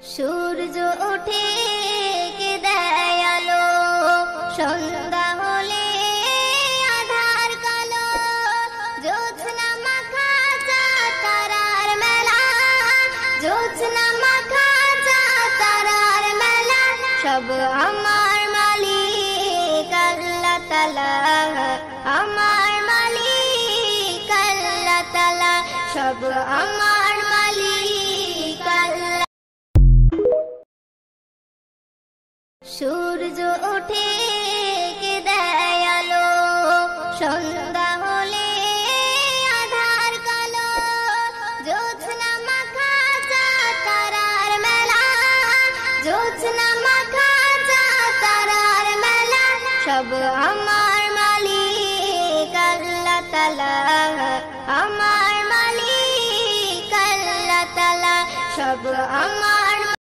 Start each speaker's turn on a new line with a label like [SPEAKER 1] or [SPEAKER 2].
[SPEAKER 1] সূর্য ওঠে কে দেয় আলো, সন্ধ্যা হলে আধার কালো, জ্যোৎস্না মাখা চাঁদ তারার মেলা, জ্যোৎস্না মাখা চাঁদ তারার মেলা, সব আমার মালিক আল্লাহ তাআলা, আমার মালিক আল্লাহ তাআলা, সব আমার মালিক আল্লাহ। সূর্য ওঠে কে দেয় আলো, সন্ধ্যা হলে আধার কালো, জ্যোৎস্না মাখা চাঁদ তারার মেলা, জ্যোৎস্না মাখা চাঁদ তারার মেলা, সব আমার মালিক আল্লাহ তাআলা, আমার মালিক আল্লাহ তাআলা, সব আমার